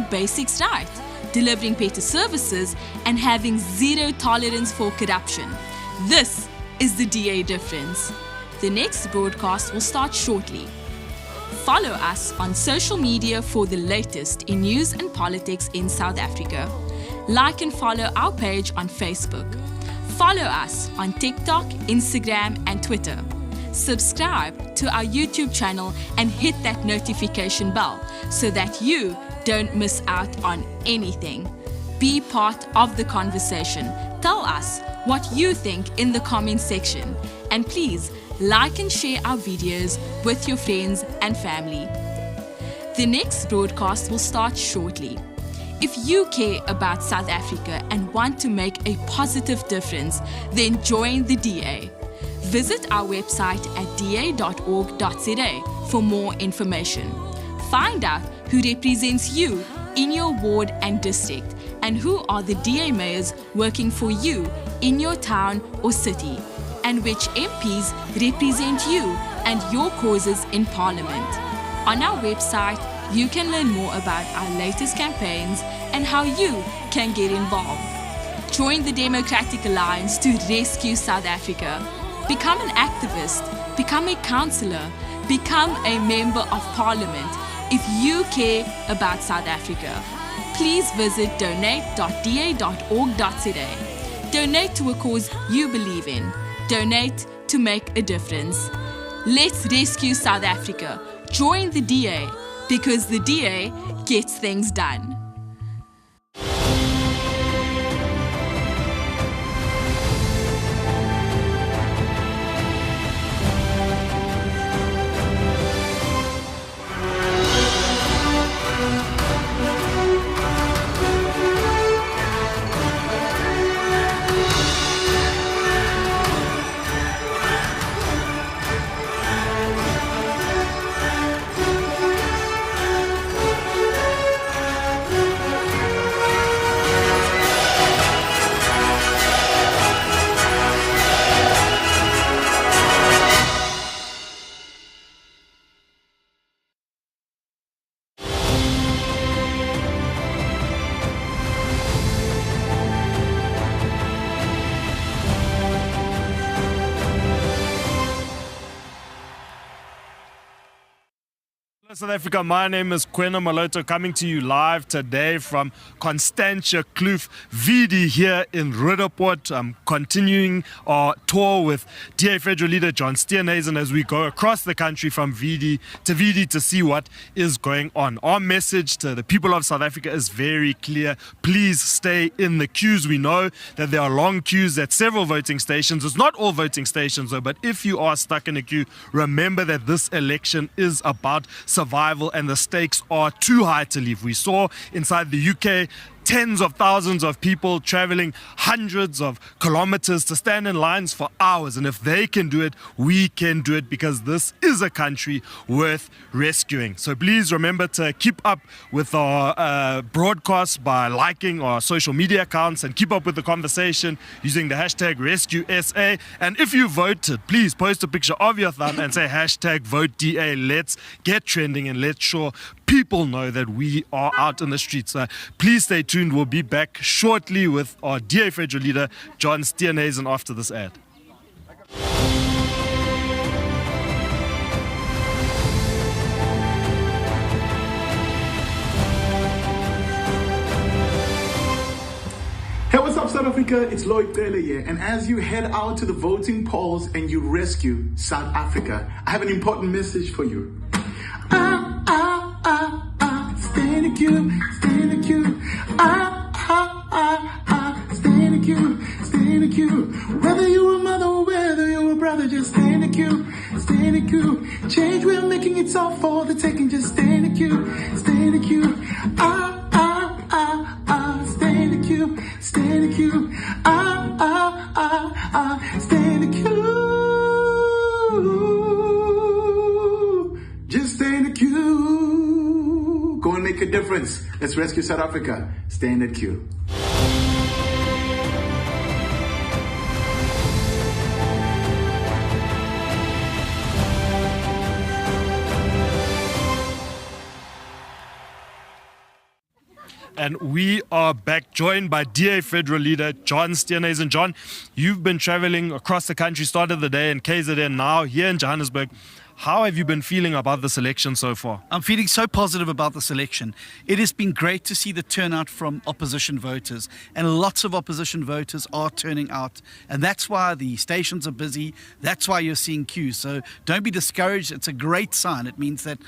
basics right, delivering better services, and having zero tolerance for corruption. This is the DA difference. The next broadcast will start shortly. Follow us on social media for the latest in news and politics in South Africa. Like and follow our page on Facebook. Follow us on TikTok, Instagram, and Twitter. Subscribe to our YouTube channel and hit that notification bell so that you don't miss out on anything. Be part of the conversation. Tell us what you think in the comment section. And please like and share our videos with your friends and family. The next broadcast will start shortly. If you care about South Africa and want to make a positive difference, then join the DA. Visit our website at da.org.za for more information. Find out who represents you in your ward and district and who are the DA mayors working for you in your town or city, and which MPs represent you and your causes in Parliament. On our website, you can learn more about our latest campaigns and how you can get involved. Join the Democratic Alliance to rescue South Africa. Become an activist, become a councillor, become a member of Parliament if you care about South Africa. Please visit donate.da.org.za. Donate to a cause you believe in. Donate to make a difference. Let's rescue South Africa. Join the DA, because the DA gets things done. South Africa, my name is Kwena Maloto, coming to you live today from Constantia Kloof VD here in Roodepoort. I'm continuing our tour with DA Federal Leader John Steenhuisen as we go across the country from VD to see what is going on. Our message to the people of South Africa is very clear. Please stay in the queues. We know that there are long queues at several voting stations. It's not all voting stations though, but if you are stuck in a queue, remember that this election is about survival and the stakes are too high to leave. We saw inside the UK tens of thousands of people traveling hundreds of kilometers to stand in lines for hours. And if they can do it, we can do it, because this is a country worth rescuing. So please remember to keep up with our broadcasts by liking our social media accounts and keep up with the conversation using the hashtag RescueSA. And if you voted, please post a picture of your thumb and say hashtag VoteDA. Let's get trending and let's sure people know that we are out in the streets. Please stay tuned. We'll be back shortly with our DA Federal Leader, John Steenhuisen, after this ad. Hey, what's up, South Africa? It's Lloyd Taylor here. And as you head out to the voting polls and you rescue South Africa, I have an important message for you. Stay in the queue, stay in the queue. Stay in the queue, stay in the queue. Whether you're a mother or whether you're a brother, just stay in the queue, stay in the queue. Change we're making, it's all for the taking. Just stay in the queue, stay in the queue. Stay in the queue, stay in the queue. Stay in the queue. Just stay in the queue. Go and make a difference. Let's rescue South Africa. Stay in that queue. And we are back, joined by DA Federal Leader John Steenhuisen. John, you've been traveling across the country, started the day in KZN, now here in Johannesburg. How have you been feeling about this election so far? I'm feeling so positive about this election. It has been great to see the turnout from opposition voters, and lots of opposition voters are turning out, and that's why the stations are busy. That's why you're seeing queues. So don't be discouraged. It's a great sign. It means that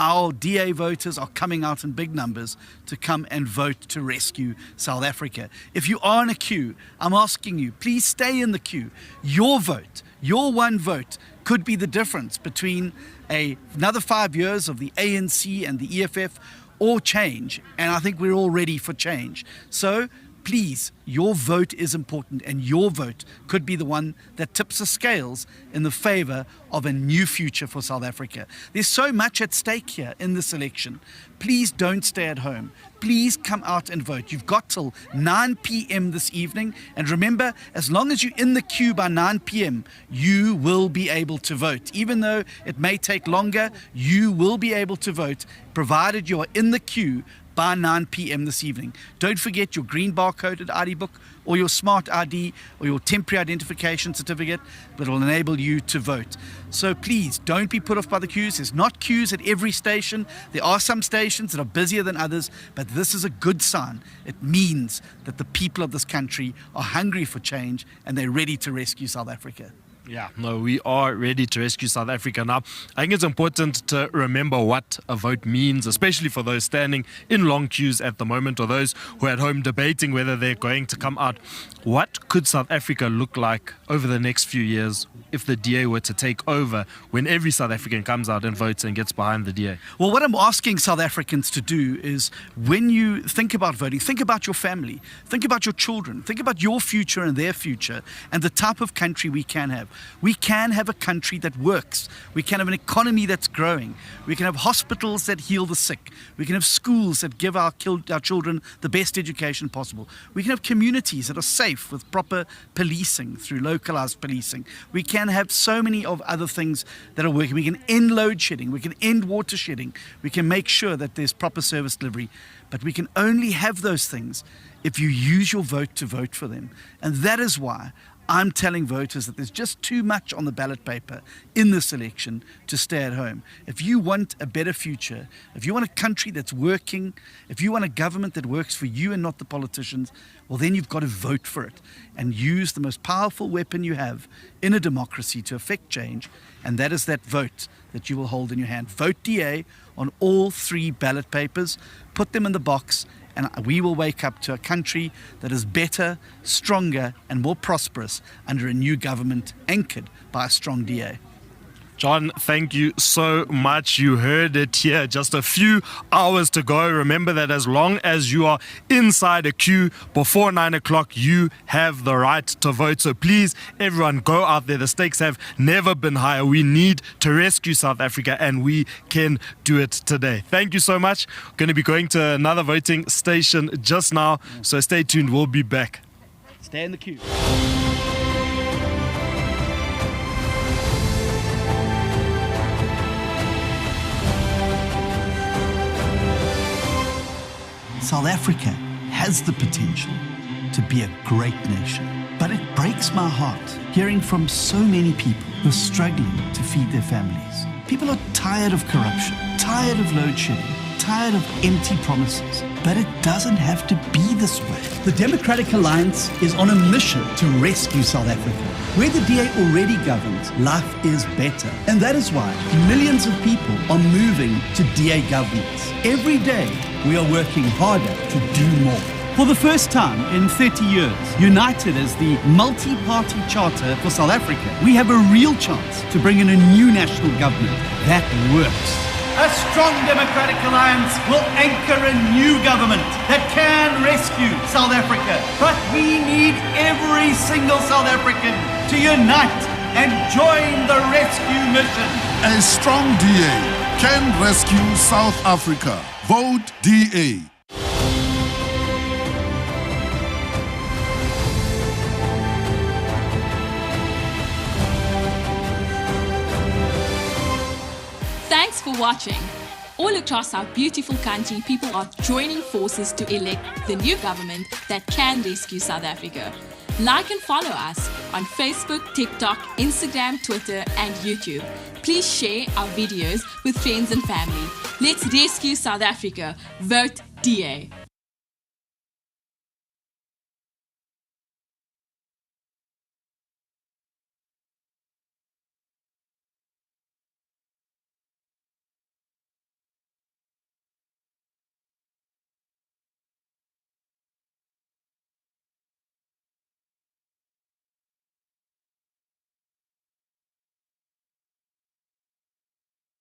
our DA voters are coming out in big numbers to come and vote to rescue South Africa. If you are in a queue, I'm asking you, please stay in the queue. Your vote, your one vote, could be the difference between another 5 years of the ANC and the EFF or change. And I think we're all ready for change. So please, your vote is important, and your vote could be the one that tips the scales in the favor of a new future for South Africa. There's so much at stake here in this election. Please don't stay at home. Please come out and vote. You've got till 9 p.m. this evening. And remember, as long as you're in the queue by 9 p.m., you will be able to vote. Even though it may take longer, you will be able to vote, provided you're in the queue by 9 p.m. this evening. Don't forget your green barcoded ID book or your smart ID or your temporary identification certificate that will enable you to vote. So please don't be put off by the queues. There's not queues at every station. There are some stations that are busier than others, but this is a good sign. It means that the people of this country are hungry for change and they're ready to rescue South Africa. Yeah, no, we are ready to rescue South Africa now. I think it's important to remember what a vote means, especially for those standing in long queues at the moment or those who are at home debating whether they're going to come out. What could South Africa look like over the next few years if the DA were to take over, when every South African comes out and votes and gets behind the DA? Well, what I'm asking South Africans to do is, when you think about voting, think about your family, think about your children, think about your future and their future and the type of country we can have. We can have a country that works. We can have an economy that's growing. We can have hospitals that heal the sick. We can have schools that give our children the best education possible. We can have communities that are safe with proper policing through localized policing. We can have so many of other things that are working. We can end load shedding. We can end water shedding. We can make sure that there's proper service delivery. But we can only have those things if you use your vote to vote for them. And that is why I'm telling voters that there's just too much on the ballot paper in this election to stay at home. If you want a better future, if you want a country that's working, if you want a government that works for you and not the politicians, well, then you've got to vote for it and use the most powerful weapon you have in a democracy to affect change, and that is that vote that you will hold in your hand. Vote DA on all 3 ballot papers, put them in the box, and we will wake up to a country that is better, stronger, and more prosperous under a new government anchored by a strong DA. John, thank you so much. You heard it here. Just a few hours to go. Remember that as long as you are inside a queue before 9 o'clock, you have the right to vote. So please, everyone, go out there. The stakes have never been higher. We need to rescue South Africa, and we can do it today. Thank you so much. We're going to be going to another voting station just now. So stay tuned. We'll be back. Stay in the queue. South Africa has the potential to be a great nation, but it breaks my heart hearing from so many people who are struggling to feed their families. People are tired of corruption, tired of load shedding, tired of empty promises, but it doesn't have to be this way. The Democratic Alliance is on a mission to rescue South Africa. Where the DA already governs, life is better. And that is why millions of people are moving to DA governments. Every day, we are working harder to do more. For the first time in 30 years, united as the multi-party charter for South Africa, we have a real chance to bring in a new national government that works. A strong Democratic Alliance will anchor a new government that can rescue South Africa. But we need every single South African to unite and join the rescue mission. A strong DA can rescue South Africa. Vote DA. Thanks for watching. All across our beautiful country, people are joining forces to elect the new government that can rescue South Africa. Like and follow us on Facebook, TikTok, Instagram, Twitter, and YouTube. Please share our videos with friends and family. Let's rescue South Africa. Vote DA.